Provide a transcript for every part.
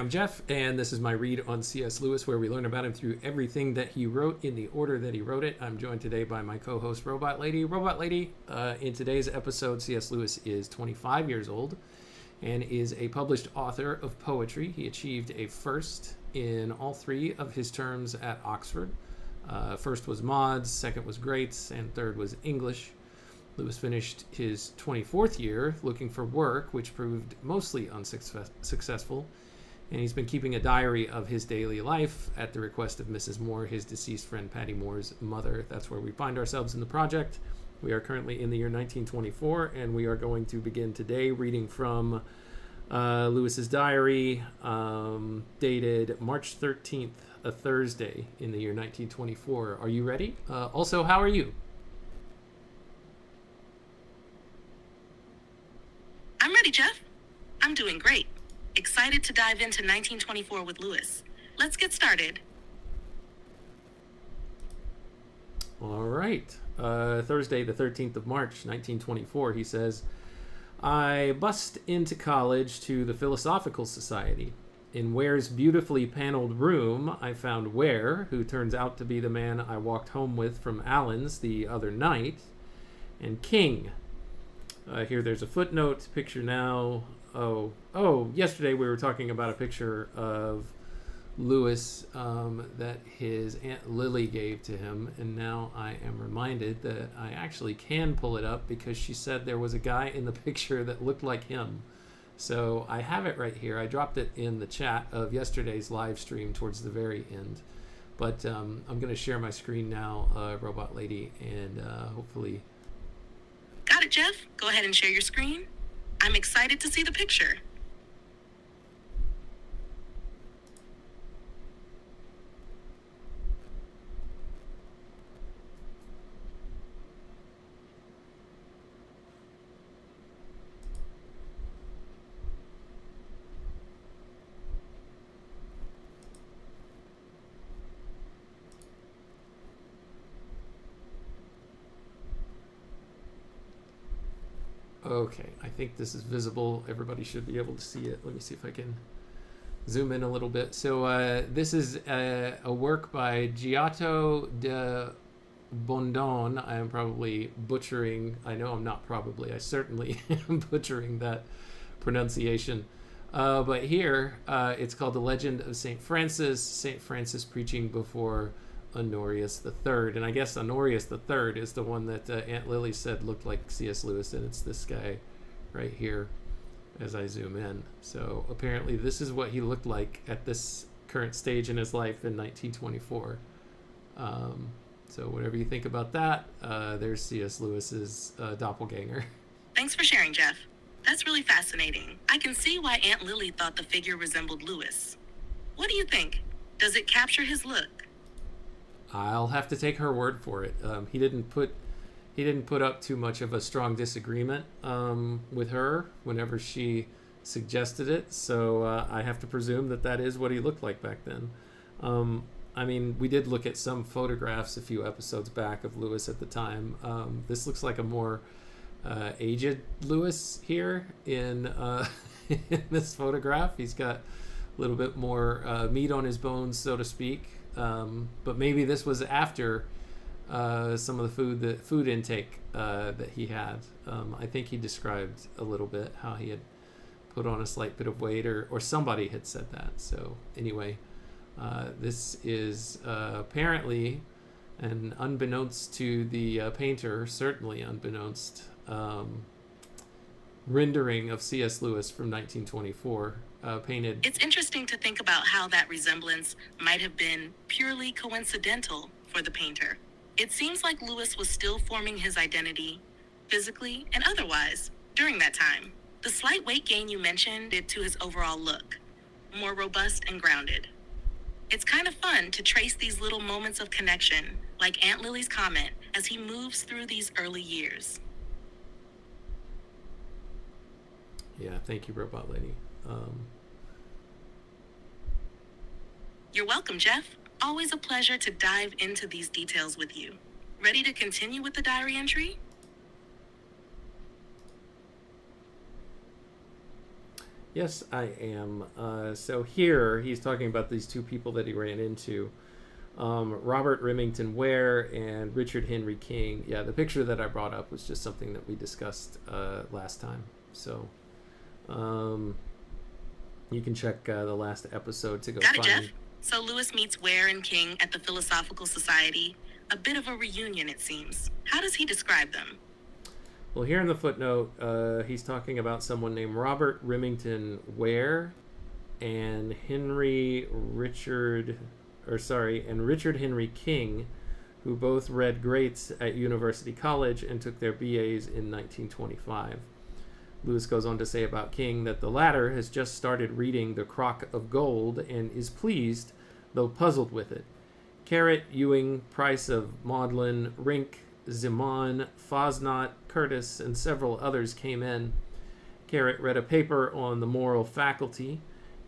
I'm Jeff, and this is my read on C.S. Lewis, where we learn about him through everything that he wrote in the order that he wrote it. I'm joined today by my co-host, Robot Lady. Robot Lady, in today's episode, C.S. Lewis is 25 years old and is a published author of poetry. He achieved a first in all three of his terms at Oxford. First was Mods, second was Greats, and third was English. Lewis finished his 24th year looking for work, which proved mostly unsuccessful, and he's been keeping a diary of his daily life at the request of Mrs. Moore, his deceased friend Paddy Moore's mother. That's where we find ourselves in the project. We are currently in the year 1924, and we are going to begin today reading from Lewis's diary, dated March 13th, a Thursday in the year 1924. Are you ready? Also, how are you? I'm ready, Jeff. I'm doing great. Excited to dive into 1924 with Lewis. Let's get started. All right. Thursday, the 13th of March, 1924, he says, I bussed into college to the Philosophical Society. In Ware's beautifully paneled room, I found Ware, who turns out to be the man I walked home with from Allen's the other night, and King. Here there's a footnote, picture now. Oh, yesterday we were talking about a picture of Lewis that his Aunt Lily gave to him, and now I am reminded that I actually can pull it up because she said there was a guy in the picture that looked like him. So I have it right here. I dropped it in the chat of yesterday's live stream towards the very end. But I'm going to share my screen now, Robot Lady, and hopefully... Got it, Jeff. Go ahead and share your screen. I'm excited to see the picture. Okay, I think this is visible. Everybody should be able to see it. Let me see if I can zoom in a little bit. So this is a work by Giotto de Bondone. I am probably butchering. I know I'm not probably. I certainly am butchering that pronunciation. But here, it's called The Legend of St. Francis preaching before Honorius III, and I guess Honorius III is the one that Aunt Lily said looked like C.S. Lewis, and it's this guy right here as I zoom in. So apparently this is what he looked like at this current stage in his life in 1924. So whatever you think about that, there's C.S. Lewis's doppelganger. Thanks for sharing, Jeff. That's really fascinating. I can see why Aunt Lily thought the figure resembled Lewis. What do you think? Does it capture his look? I'll have to take her word for it. He didn't put up too much of a strong disagreement with her whenever she suggested it. So I have to presume that is what he looked like back then. I mean, we did look at some photographs a few episodes back of Lewis at the time. This looks like a more aged Lewis here in, in this photograph. He's got a little bit more meat on his bones, so to speak. But maybe this was after some of the food intake that he had. I think he described a little bit how he had put on a slight bit of weight, or somebody had said that. So anyway, this is apparently, and unbeknownst to the painter, certainly unbeknownst, rendering of C.S. Lewis from 1924. Painted. It's interesting to think about how that resemblance might have been purely coincidental for the painter. It seems like Lewis was still forming his identity, physically and otherwise, during that time. The slight weight gain you mentioned did to his overall look, more robust and grounded. It's kind of fun to trace these little moments of connection, like Aunt Lily's comment, as he moves through these early years. Yeah, thank you, Robot Lady. You're welcome, Jeff. Always a pleasure to dive into these details with you. Ready to continue with the diary entry? Yes, I am. So here he's talking about these two people that he ran into, Robert Remington Ware and Richard Henry King. Yeah, the picture that I brought up was just something that we discussed last time. So um, you can check the last episode to go Got it, find. Jeff? So Lewis meets Ware and King at the Philosophical Society. A bit of a reunion, it seems. How does he describe them? Well, here in the footnote, he's talking about someone named Robert Remington Ware and Richard Henry King, who both read greats at University College and took their BAs in 1925. Lewis goes on to say about King that the latter has just started reading The Crock of Gold and is pleased, though puzzled with it. Carrot, Ewing, Price of Maudlin, Rink, Ziman, Fosnot, Curtis, and several others came in. Carrot read a paper on the moral faculty.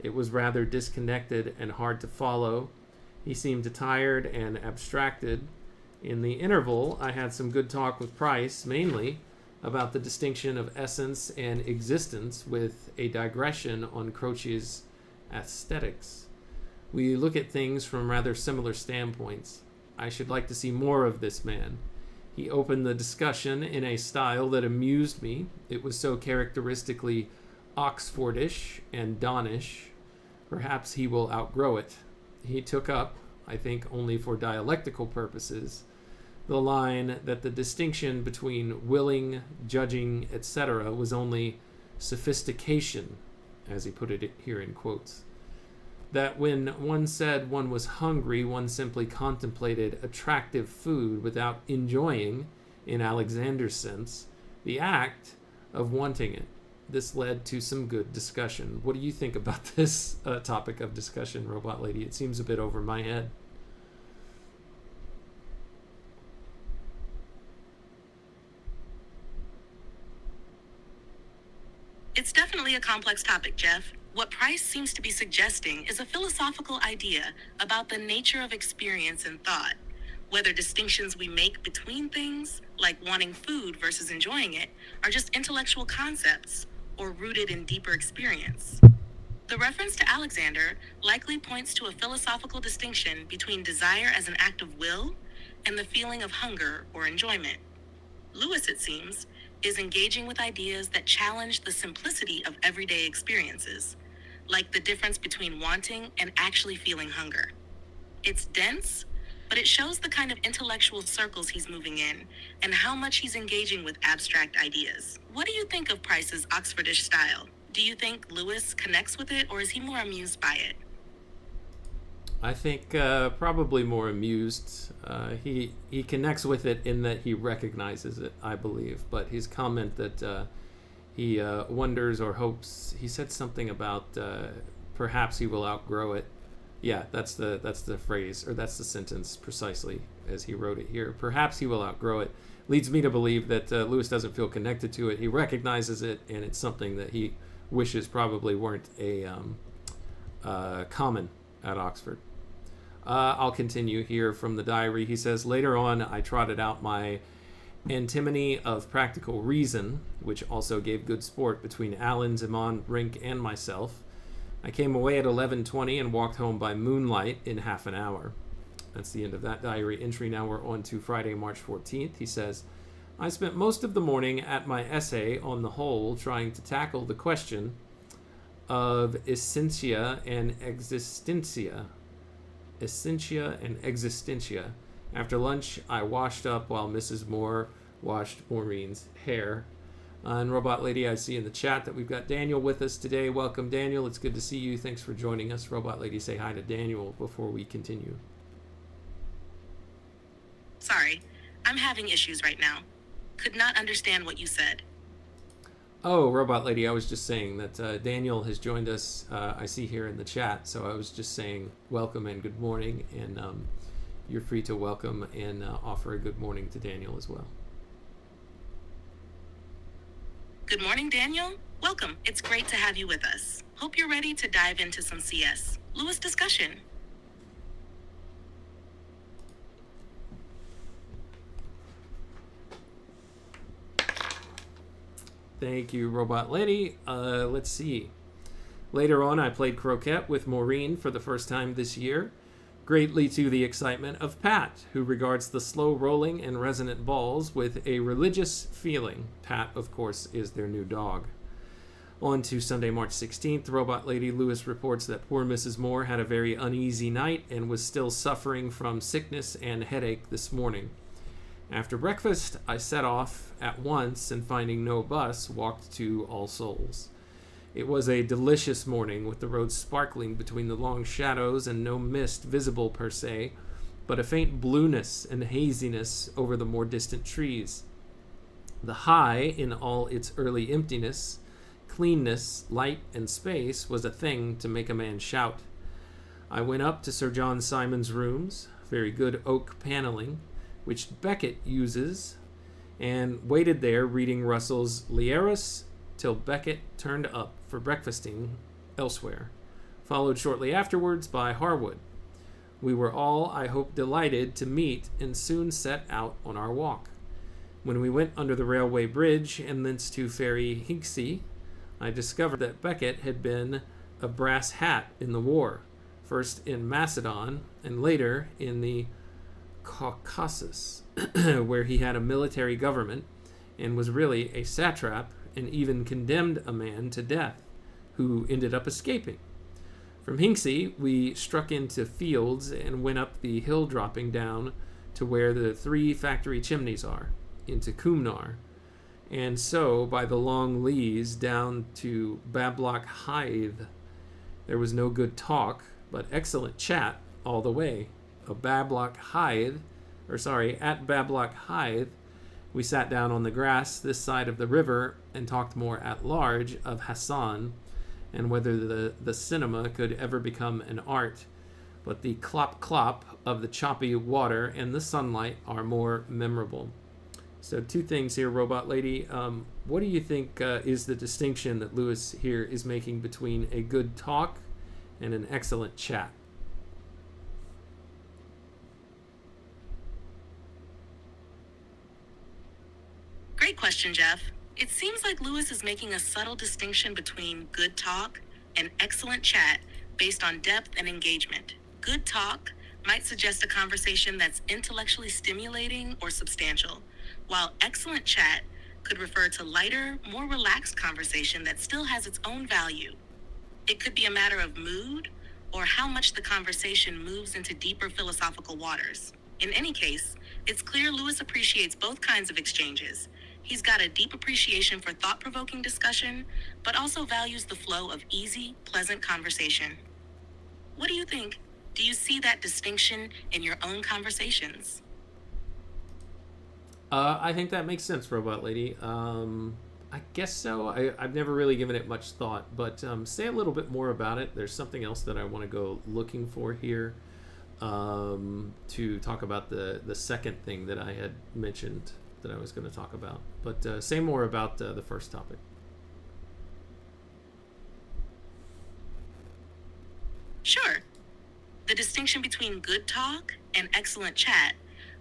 It was rather disconnected and hard to follow. He seemed tired and abstracted. In the interval, I had some good talk with Price, mainly about the distinction of essence and existence, with a digression on Croce's aesthetics. We look at things from rather similar standpoints. I should like to see more of this man. He opened the discussion in a style that amused me. It was so characteristically Oxfordish and Donish. Perhaps he will outgrow it. He took up, I think only for dialectical purposes, the line that the distinction between willing, judging, etc. was only sophistication, as he put it here in quotes. That when one said one was hungry, one simply contemplated attractive food without enjoying, in Alexander's sense, the act of wanting it. This led to some good discussion. What do you think about this topic of discussion, Robot Lady? It seems a bit over my head. It's definitely a complex topic, Jeff. What Price seems to be suggesting is a philosophical idea about the nature of experience and thought, whether distinctions we make between things, like wanting food versus enjoying it, are just intellectual concepts or rooted in deeper experience. The reference to Alexander likely points to a philosophical distinction between desire as an act of will and the feeling of hunger or enjoyment. Lewis, it seems, is engaging with ideas that challenge the simplicity of everyday experiences, like the difference between wanting and actually feeling hunger. It's dense, but it shows the kind of intellectual circles he's moving in and how much he's engaging with abstract ideas. What do you think of Price's Oxfordish style? Do you think Lewis connects with it, or is he more amused by it? I think probably more amused. He connects with it in that he recognizes it, I believe. But his comment that he wonders or hopes, he said something about perhaps he will outgrow it. Yeah, that's the phrase, or that's the sentence precisely as he wrote it here. Perhaps he will outgrow it. Leads me to believe that Lewis doesn't feel connected to it. He recognizes it, and it's something that he wishes probably weren't a common at Oxford. I'll continue here from the diary. He says, later on, I trotted out my antimony of practical reason, which also gave good sport between Allen, Ziman, Rink, and myself. I came away at 11:20 and walked home by moonlight in half an hour. That's the end of that diary entry. Now we're on to Friday, March 14th. He says, I spent most of the morning at my essay on the whole trying to tackle the question of essentia and existentia. Essentia and existentia. After lunch, I washed up while Mrs. Moore washed Maureen's hair. And Robot Lady, I see in the chat that we've got Daniel with us today. Welcome, Daniel. It's good to see you. Thanks for joining us. Robot Lady, say hi to Daniel before we continue. Sorry, I'm having issues right now. Could not understand what you said. Oh, Robot Lady, I was just saying that Daniel has joined us, I see here in the chat. So I was just saying welcome and good morning. And you're free to welcome and offer a good morning to Daniel as well. Good morning, Daniel. Welcome. It's great to have you with us. Hope you're ready to dive into some C.S. Lewis discussion. Thank you, Robot Lady. Let's see. Later on, I played croquet with Maureen for the first time this year, greatly to the excitement of Pat, who regards the slow rolling and resonant balls with a religious feeling. Pat, of course, is their new dog. On to Sunday, March 16th, Robot Lady Lewis reports that poor Mrs. Moore had a very uneasy night and was still suffering from sickness and headache this morning. After breakfast, I set off at once and, finding no bus, walked to All Souls. It was a delicious morning with the road sparkling between the long shadows and no mist visible per se, but a faint blueness and haziness over the more distant trees. The high, in all its early emptiness, cleanness, light, and space, was a thing to make a man shout. I went up to Sir John Simon's rooms, very good oak paneling, which Beckett uses, and waited there reading Russell's Lierus till Beckett turned up for breakfasting elsewhere, followed shortly afterwards by Harwood. We were all, I hope, delighted to meet and soon set out on our walk. When we went under the railway bridge and thence to Ferry Hinksey, I discovered that Beckett had been a brass hat in the war, first in Macedon and later in the Caucasus, where he had a military government and was really a satrap and even condemned a man to death, who ended up escaping. From Hinksey, we struck into fields and went up the hill, dropping down to where the 3 factory chimneys are, into Cumnar, and so by the long leas down to Bablock Hythe. There was no good talk, but excellent chat all the way. At Bablock Hythe, we sat down on the grass this side of the river and talked more at large of Hassan and whether the cinema could ever become an art. But the clop-clop of the choppy water and the sunlight are more memorable. So 2 things here, Robot Lady. What do you think is the distinction that Lewis here is making between a good talk and an excellent chat? Great question, Jeff. It seems like Lewis is making a subtle distinction between good talk and excellent chat based on depth and engagement. Good talk might suggest a conversation that's intellectually stimulating or substantial, while excellent chat could refer to lighter, more relaxed conversation that still has its own value. It could be a matter of mood or how much the conversation moves into deeper philosophical waters. In any case, it's clear Lewis appreciates both kinds of exchanges. He's got a deep appreciation for thought-provoking discussion, but also values the flow of easy, pleasant conversation. What do you think? Do you see that distinction in your own conversations? I think that makes sense, Robot Lady. I guess so. I've never really given it much thought, but say a little bit more about it. There's something else that I want to go looking for here to talk about the second thing that I had mentioned that I was going to talk about. But say more about the first topic. Sure. The distinction between good talk and excellent chat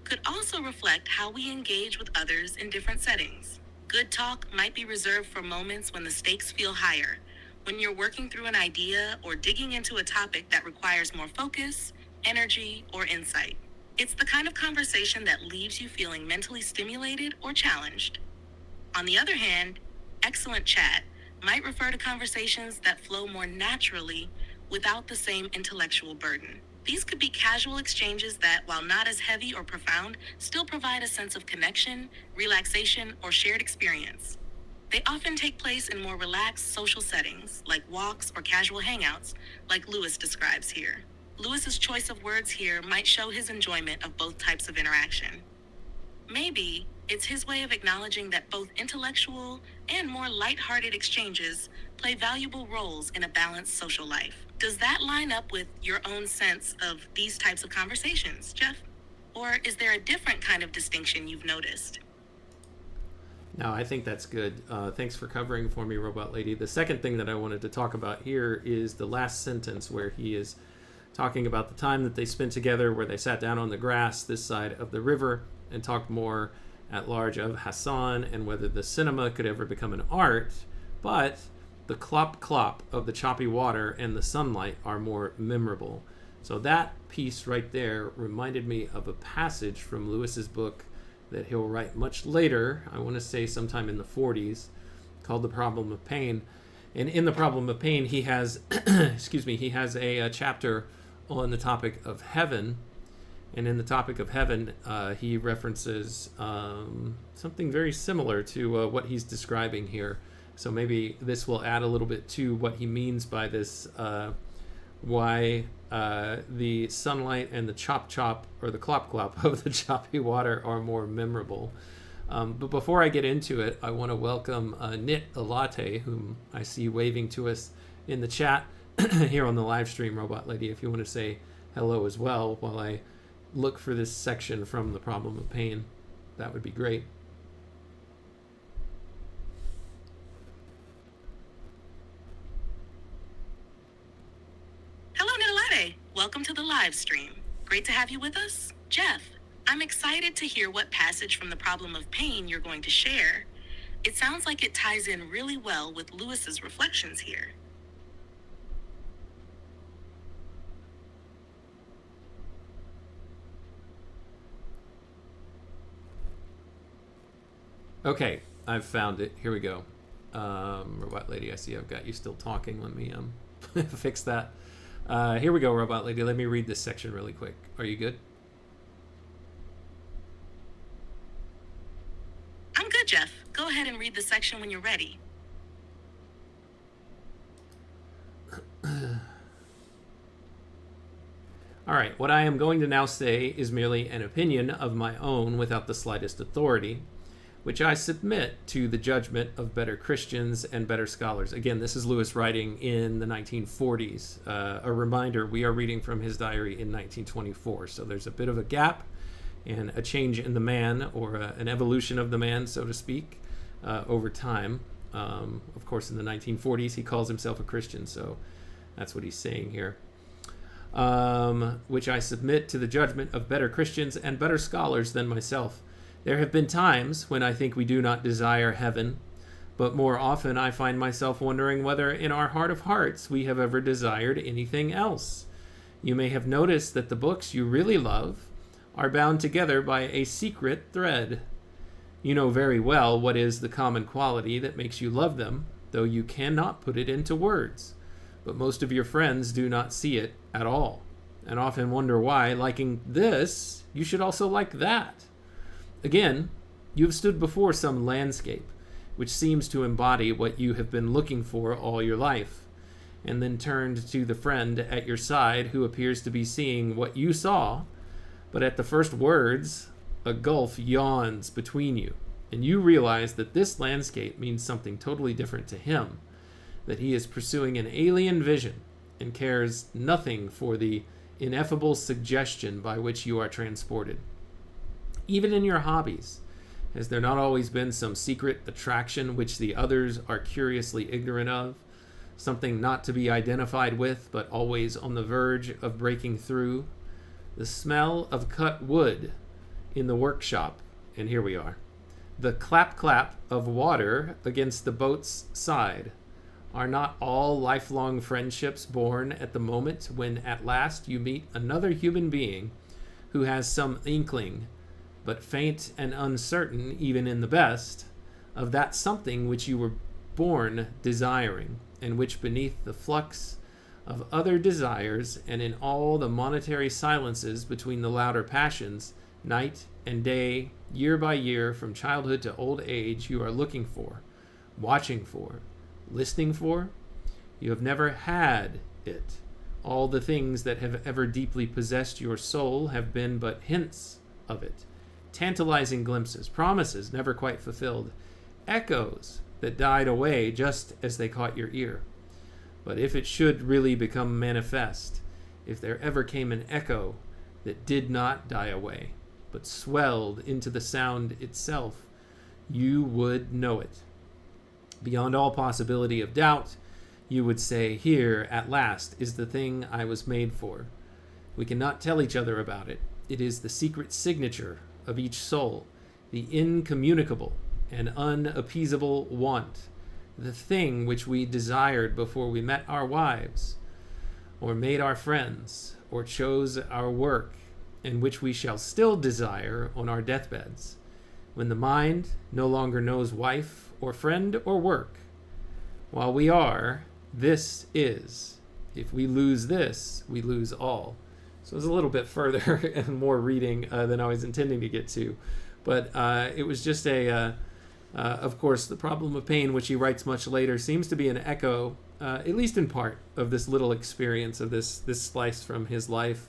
could also reflect how we engage with others in different settings. Good talk might be reserved for moments when the stakes feel higher, when you're working through an idea or digging into a topic that requires more focus, energy, or insight. It's the kind of conversation that leaves you feeling mentally stimulated or challenged. On the other hand, excellent chat might refer to conversations that flow more naturally without the same intellectual burden. These could be casual exchanges that, while not as heavy or profound, still provide a sense of connection, relaxation, or shared experience. They often take place in more relaxed social settings, like walks or casual hangouts, like Lewis describes here. Lewis's choice of words here might show his enjoyment of both types of interaction. Maybe it's his way of acknowledging that both intellectual and more lighthearted exchanges play valuable roles in a balanced social life. Does that line up with your own sense of these types of conversations, Jeff? Or is there a different kind of distinction you've noticed? No, I think that's good. Thanks for covering for me, Robot Lady. The second thing that I wanted to talk about here is the last sentence where he is talking about the time that they spent together, where they sat down on the grass this side of the river and talked more at large of Hassan and whether the cinema could ever become an art. But the clop clop of the choppy water and the sunlight are more memorable. So that piece right there reminded me of a passage from Lewis's book that he'll write much later, I want to say sometime in the 40s, called The Problem of Pain. And in The Problem of Pain, he has, he has a chapter on the topic of heaven. And in the topic of heaven, he references something very similar to what he's describing here. So maybe this will add a little bit to what he means by this, why the sunlight and the chop chop or the clop clop of the choppy water are more memorable. But before I get into it, I want to welcome Nit Alate, whom I see waving to us in the chat here on the live stream, Robot Lady, if you want to say hello as well while I look for this section from The Problem of Pain, that would be great. Hello, Nidalade. Welcome to the live stream. Great to have you with us. Jeff, I'm excited to hear what passage from The Problem of Pain you're going to share. It sounds like it ties in really well with Lewis's reflections here. Okay, I've found it. Here we go. Robot Lady, I see I've got you still talking. Let me fix that. Here we go, Robot Lady. Let me read this section really quick. Are you good? I'm good, Jeff. Go ahead and read the section when you're ready. All right, what I am going to now say is merely an opinion of my own without the slightest authority, which I submit to the judgment of better Christians and better scholars. Again, this is Lewis writing in the 1940s. A reminder, we are reading from his diary in 1924, so there's a bit of a gap and a change in the man, or an evolution of the man, so to speak, over time. Of course, in the 1940s, he calls himself a Christian, so that's what he's saying here. Which I submit to the judgment of better Christians and better scholars than myself. There have been times when I think we do not desire heaven, but more often I find myself wondering whether in our heart of hearts we have ever desired anything else. You may have noticed that the books you really love are bound together by a secret thread. You know very well what is the common quality that makes you love them, though you cannot put it into words. But most of your friends do not see it at all, and often wonder why, liking this, you should also like that. Again, you have stood before some landscape, which seems to embody what you have been looking for all your life, and then turned to the friend at your side who appears to be seeing what you saw, but at the first words, a gulf yawns between you, and you realize that this landscape means something totally different to him, that he is pursuing an alien vision and cares nothing for the ineffable suggestion by which you are transported. Even in your hobbies, has there not always been some secret attraction which the others are curiously ignorant of? Something not to be identified with, but always on the verge of breaking through? The smell of cut wood in the workshop, and here we are. The clap-clap of water against the boat's side. Are not all lifelong friendships born at the moment when at last you meet another human being who has some inkling, but faint and uncertain even in the best, of that something which you were born desiring, and which beneath the flux of other desires and in all the monetary silences between the louder passions, night and day, year by year, from childhood to old age, you are looking for, watching for, listening for? You have never had it. All the things that have ever deeply possessed your soul have been but hints of it. Tantalizing glimpses, promises never quite fulfilled, echoes that died away just as they caught your ear. But if it should really become manifest, if there ever came an echo that did not die away, but swelled into the sound itself, you would know it. Beyond all possibility of doubt, you would say, here, at last, is the thing I was made for. We cannot tell each other about it. It is the secret signature of each soul, the incommunicable and unappeasable want, the thing which we desired before we met our wives, or made our friends, or chose our work, and which we shall still desire on our deathbeds, when the mind no longer knows wife, or friend, or work. While we are, this is. If we lose this, we lose all. So it's a little bit further and more reading than I was intending to get to. But it was just of course, the problem of pain, which he writes much later, seems to be an echo, at least in part, of this little experience of this slice from his life,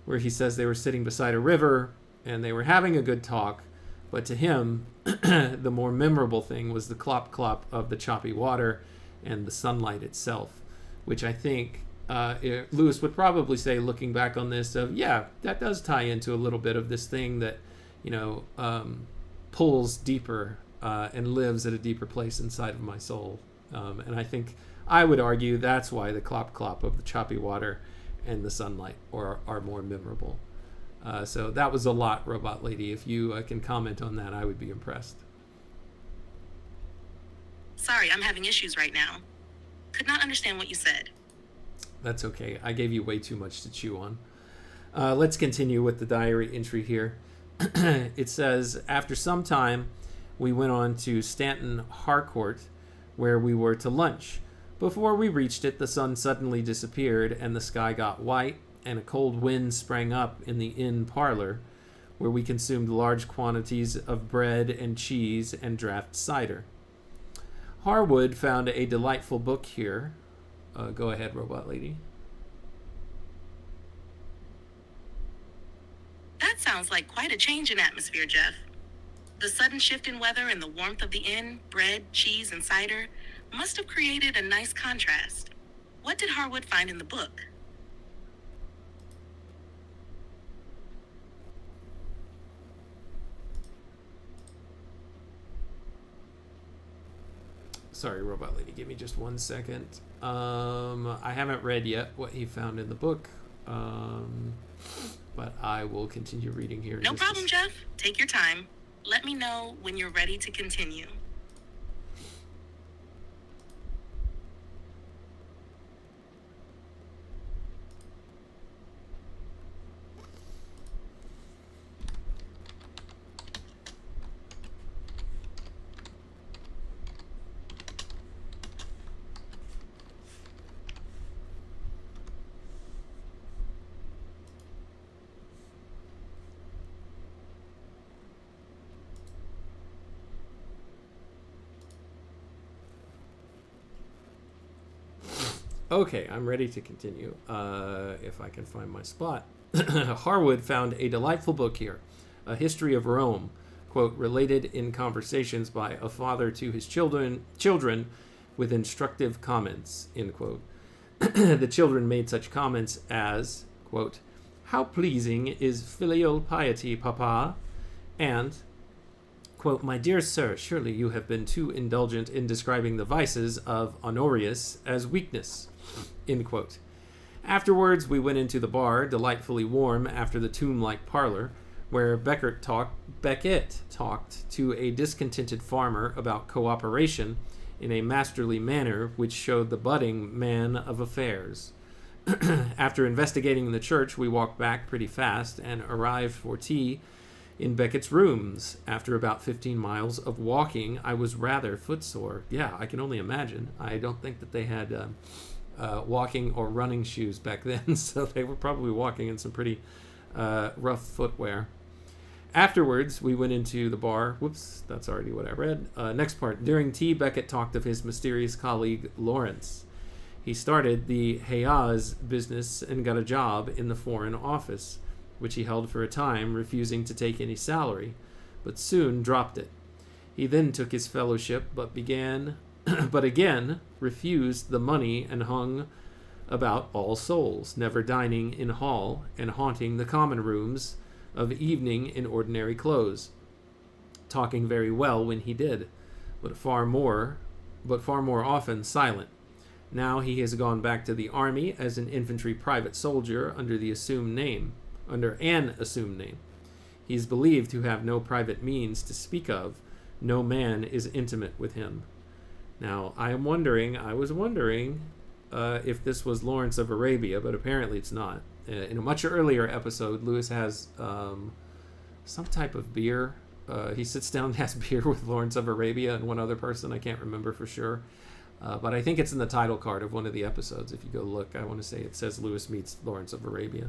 where he says they were sitting beside a river and they were having a good talk, but to him, the more memorable thing was the clop-clop of the choppy water and the sunlight itself, which I think Lewis would probably say, looking back on this, that does tie into a little bit of this thing that, pulls deeper and lives at a deeper place inside of my soul. And I think I would argue that's why the clop-clop of the choppy water and the sunlight are more memorable. So that was a lot, Robot Lady. If you can comment on that, I would be impressed. Sorry, I'm having issues right now. Could not understand what you said. That's okay. I gave you way too much to chew on. Let's continue with the diary entry here. It says, after some time, we went on to Stanton Harcourt, where we were to lunch. Before we reached it, the sun suddenly disappeared, and the sky got white, and a cold wind sprang up in the inn parlor, where we consumed large quantities of bread and cheese and draft cider. Harwood found a delightful book here. Go ahead, Robot Lady. That sounds like quite a change in atmosphere, Jeff. The sudden shift in weather and the warmth of the inn, bread, cheese, and cider must have created a nice contrast. What did Harwood find in the book? Sorry, Robot Lady, give me just 1 second. I haven't read yet what he found in the book, but I will continue reading here. No problem, Jeff. Take your time. Let me know when you're ready to continue. Okay, I'm ready to continue, if I can find my spot. Harwood found a delightful book here, A History of Rome, quote, related in conversations by a father to his children with instructive comments, end quote. The children made such comments as, quote, how pleasing is filial piety, papa, and, quote, my dear sir, surely you have been too indulgent in describing the vices of Honorius as weakness, end quote. Afterwards, we went into the bar, delightfully warm after the tomb-like parlor, where Beckett talked to a discontented farmer about cooperation in a masterly manner which showed the budding man of affairs. After investigating the church, we walked back pretty fast and arrived for tea in Beckett's rooms. After about 15 miles of walking, I was rather footsore. Yeah, I can only imagine. I don't think that they had walking or running shoes back then, so they were probably walking in some pretty rough footwear. Afterwards, we went into the bar. Whoops, that's already what I read. Next part. During tea, Beckett talked of his mysterious colleague, Lawrence. He started the Hayaz business and got a job in the Foreign Office, which he held for a time, refusing to take any salary, but soon dropped it. He then took his fellowship, but again refused the money and hung about All Souls, never dining in hall and haunting the common rooms of evening in ordinary clothes, talking very well when he did, but far more often silent. Now he has gone back to the army as an infantry private soldier under an assumed name. He is believed to have no private means to speak of. No man is intimate with him. Now, I was wondering if this was Lawrence of Arabia, but apparently it's not. In a much earlier episode, Lewis has some type of beer. He sits down and has beer with Lawrence of Arabia and one other person. I can't remember for sure. But I think it's in the title card of one of the episodes. If you go look, I want to say it says Lewis meets Lawrence of Arabia.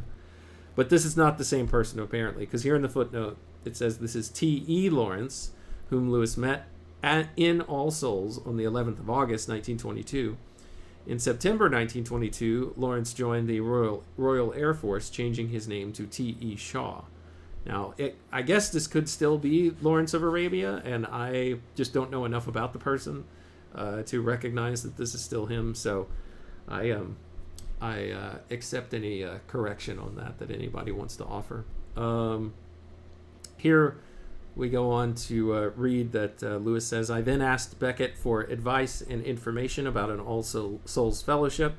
But this is not the same person, apparently, because here in the footnote, it says this is T.E. Lawrence, whom Lewis met in All Souls on the 11th of August, 1922. In September 1922, Lawrence joined the Royal Air Force, changing his name to T.E. Shaw. Now, I guess this could still be Lawrence of Arabia, and I just don't know enough about the person to recognize that this is still him. So I accept any correction on that anybody wants to offer. Here we go on to read that Lewis says, I then asked Beckett for advice and information about an All Souls Fellowship.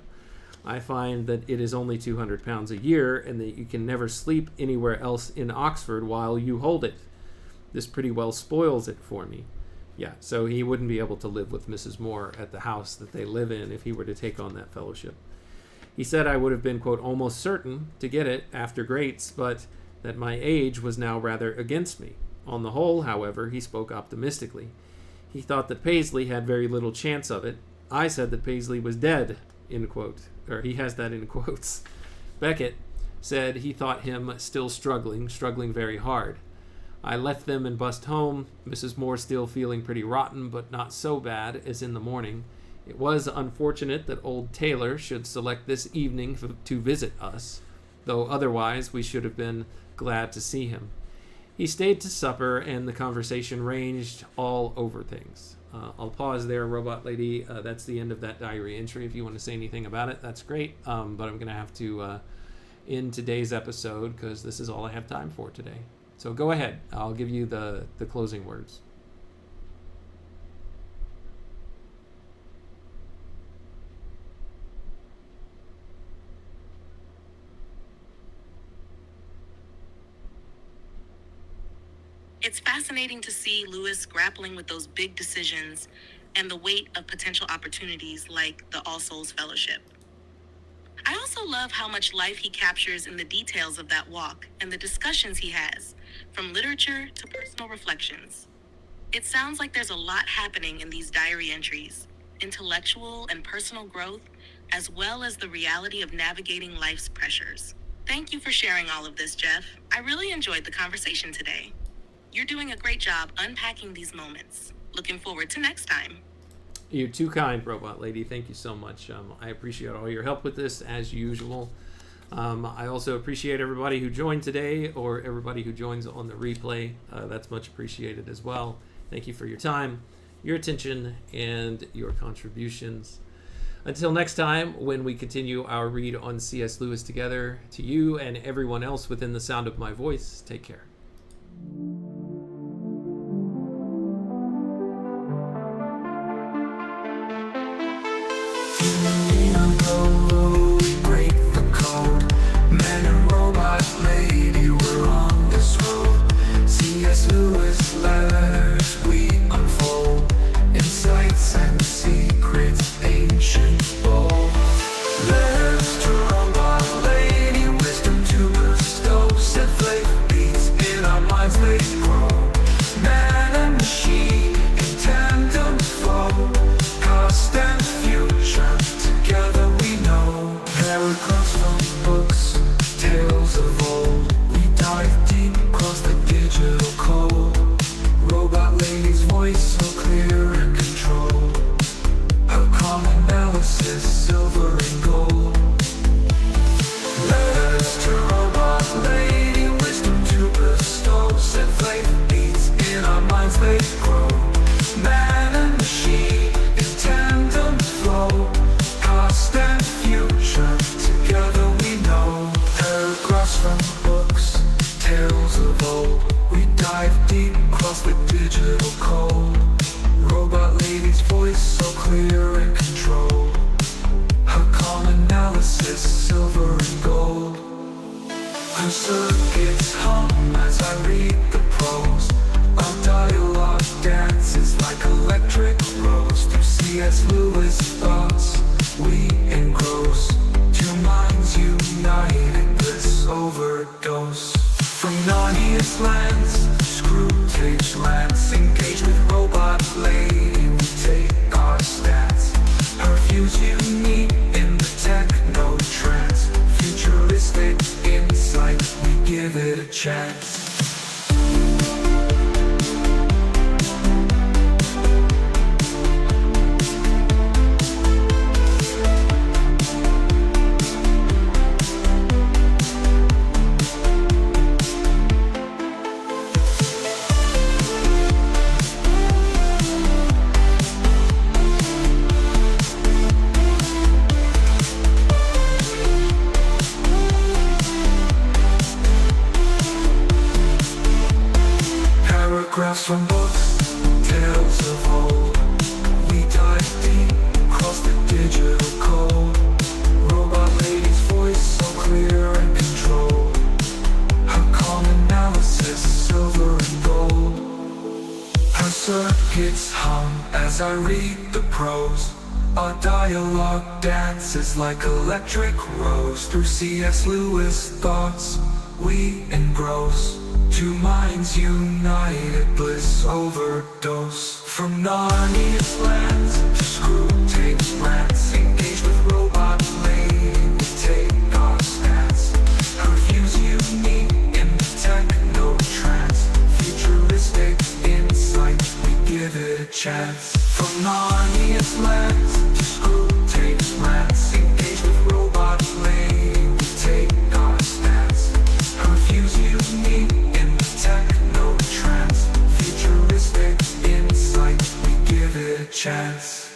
I find that it is only £200 a year and that you can never sleep anywhere else in Oxford while you hold it. This pretty well spoils it for me. Yeah, so he wouldn't be able to live with Mrs. Moore at the house that they live in if he were to take on that fellowship. He said I would have been, quote, almost certain to get it after Greats, but that my age was now rather against me. On the whole, however, he spoke optimistically. He thought that Paisley had very little chance of it. I said that Paisley was dead, end quote. Or he has that in quotes. Beckett said he thought him still struggling very hard. I left them and bust home, Mrs. Moore still feeling pretty rotten, but not so bad as in the morning. It was unfortunate that old Taylor should select this evening to visit us, though otherwise we should have been glad to see him. He stayed to supper, and the conversation ranged all over things. I'll pause there, Robot Lady. That's the end of that diary entry. If you want to say anything about it, that's great. But I'm going to have to end today's episode because this is all I have time for today. So go ahead. I'll give you the closing words. It's fascinating to see Lewis grappling with those big decisions and the weight of potential opportunities like the All Souls Fellowship. I also love how much life he captures in the details of that walk and the discussions he has, from literature to personal reflections. It sounds like there's a lot happening in these diary entries, intellectual and personal growth, as well as the reality of navigating life's pressures. Thank you for sharing all of this, Jeff. I really enjoyed the conversation today. You're doing a great job unpacking these moments. Looking forward to next time. You're too kind, Robot Lady. Thank you so much. I appreciate all your help with this, as usual. I also appreciate everybody who joined today or everybody who joins on the replay. That's much appreciated as well. Thank you for your time, your attention, and your contributions. Until next time, when we continue our read on C.S. Lewis together, to you and everyone else within the sound of my voice, take care. Break the code. Man and robot lady, we're on this road. C.S. Lewis letters we unfold. Insights and secrets ancient bold. Letters to robot lady, wisdom to bestow. Set faith beats in our minds late. C.S. Lewis thoughts we engross. Two minds united, bliss overdose. From Narnia's lands, Screwtape lands, engage with robot lady, we take our stance. Her views unique in the techno trance. Futuristic insight, we give it a chance. Paragraphs from books, tales of old. We dive deep, cross the digital code. Robot lady's voice so clear and controlled. Her calm analysis, silver and gold. Her circuits hum as I read the prose. Our dialogue dances like electric rose. Through C.S. Lewis thoughts we engross. Two minds united, bliss overdose. From Narnia's lands to Screwtape's lands, engage with robot lady, we take our stance. Her views unique in the techno trance. Futuristic insight, we give it a chance. From Narnia's lands to Screwtape's lands, engage with robot lady, we take our stance. Her views unique in the techno trance. Futuristic insight, we give it a chance.